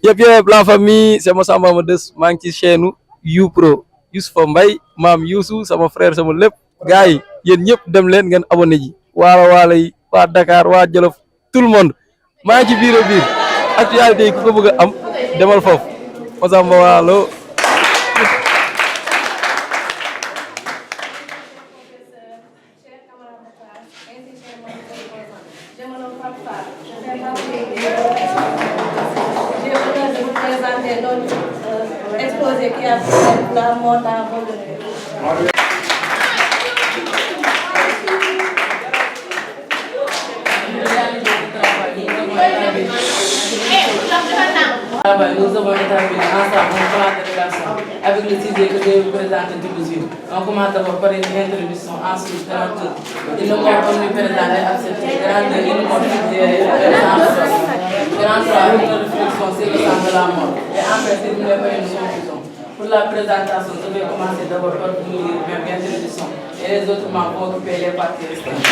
Yep, la famille, c'est moi Samba Modeste, maa ngi ci chaîne YouPro Youssoupha Mbaye maam Youssou sama frère sama lépp gars yi yéen ñëpp dem leen ngeen abonné ji waala yi waa Dakar waa Jolof tout le monde maa ngi ci biir actualité yi ku ko bëgg a am demal foofu Masamba Waalo. Exposé qui a fait la mort dans votre Nous avons établi ensemble un plan de relation avec le sujet que je vais vous présenter tout de suite. On commence d'abord par une introduction, ensuite grandeur. Il nous montre omniprésent et accepté. Grandeur, il nous montre suggéré, grandeur, une réflexion sur le sens de la mort. Et après, c'est une conclusion. Pour la présentation, je vais commencer d'abord par vous lire même introduction. Et les autres membres vont occuper les parties restantes.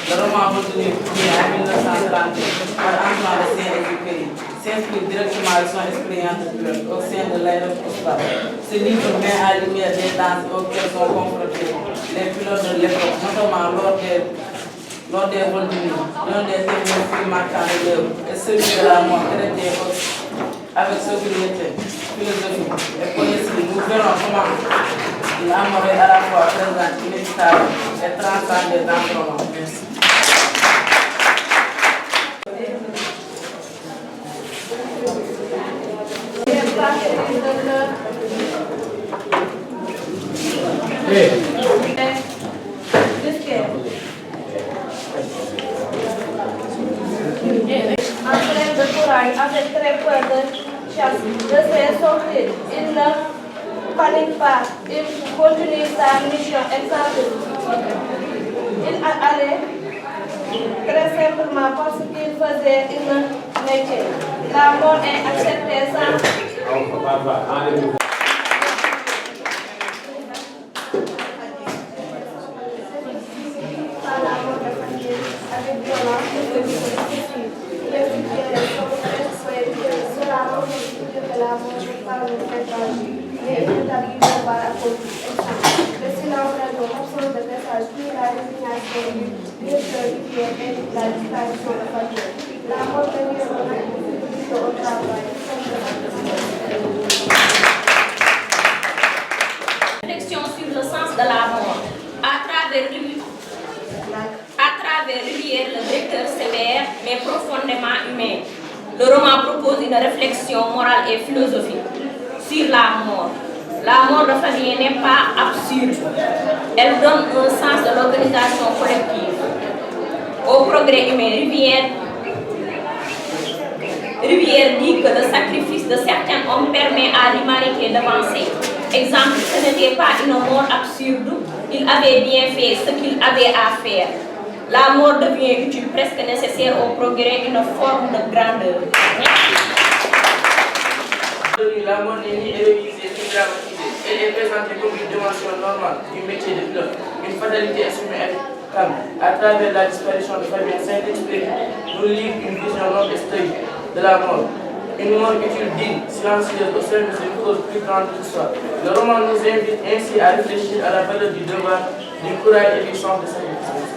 Le roman retenu en 1930 par Antoine de Saint-Exupéry s'inscrit directement de son expérience au sein de l'aéropostale. Ce livre met en lumière des danses auxquelles sont confrontés les pilotes de l'époque, notamment lors des vols de nuit. L'un des thèmes les plus marquants de l'œuvre est celui de la mort traité avec sobriété, philosophie et poésie. Nous verrons comment la mort est à la fois présente, inévitable et transcendée dans le roman. Merci. Entraîne de courage avec très peur de chasse, de se sortir. Il ne panique pas, il continue sa mission exemplaire. Il allait très simplement parce qu'il faisait une métier. La mort est acceptée sans... avec violence, cela montre que la mort n'est pas le fait d'agir, mais établi par la politique. Le silence radio, l'absence de message, puis la résignation du directeur qui est la disparition de famille. La mort devient un acte au travail. Réflexion sur le sens de la mort. À travers Rivière, le lecteur sévère mais profondément humain. Le roman propose une réflexion morale et philosophique sur la mort. La mort de famille n'est pas absurde. Elle donne un sens de l'organisation collective. Au progrès humain, Rivière dit que le sacrifice de certains hommes permet à l'humanité d'avancer. Exemple, ce n'était pas une mort absurde, il avait bien fait ce qu'il avait à faire. La mort devient utile, presque nécessaire au progrès, une forme de grandeur. La mort n'est ni héroïsée ni dramatisée. Elle est présentée comme une dimension normale du métier de pilote, une fatalité assumée avec calme. À travers la disparition de Fabien Saint-Exupéry, nous livre une vision longue et stoïque de la mort. Une mort utile, digne, silencieuse au service d'une cause plus grande que soi. Le roman nous invite ainsi à réfléchir à la valeur du devoir, du courage et du sens de sacrifice.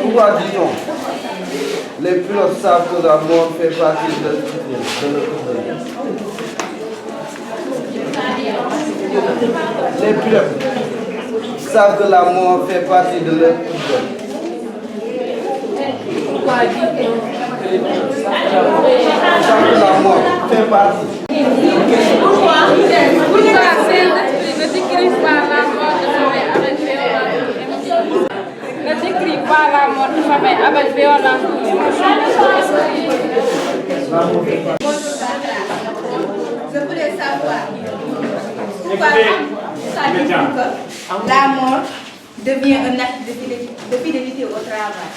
Pourquoi dit-on? Les pilotes savent que la mort fait partie de leur quotidien. Les pilotes savent que la mort fait partie de leur quotidien. Pourquoi dit-on? Savent que la mort fait partie. Pourquoi la scène ne décrit pas la mort de avec Pourquoi la mort de famille avec violence, émotion, Je voulais savoir pourquoi ça dit que la mort devient un acte de fidélité au travail.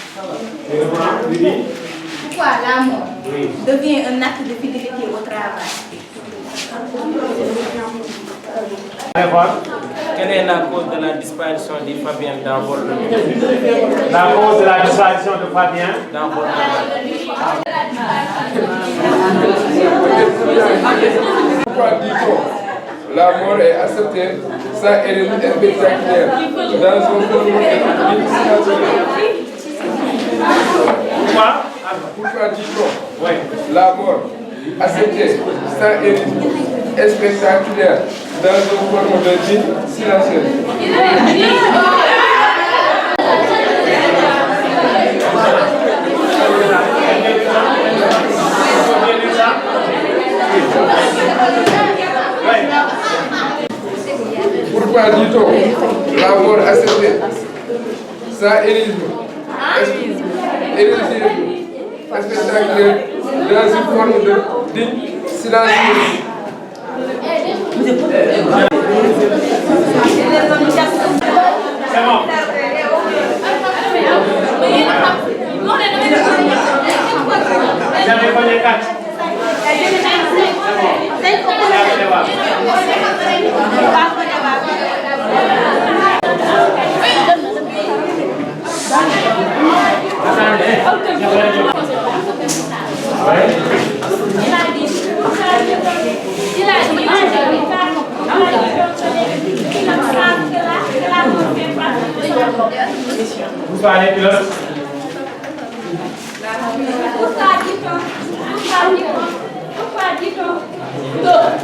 Pourquoi la mort devient un acte de fidélité au travail? Quelle est la cause de la disparition de Fabien dans votre vie? La cause de la disparition de Fabien Dans votre vie. Pourquoi dit-on la mort est acceptée sans erreur spectaculaire dans son forme Pourquoi dit-on la mort acceptée sans erreur spectaculaire dans une forme de vie silencieuse? Pourquoi dit-on la mort acceptée sans héroïsme spectaculaire dans une forme de digne silencieuse? C'est bon. J'avais pas les quatre. Vous parlez pilote. pourquoi dit-on que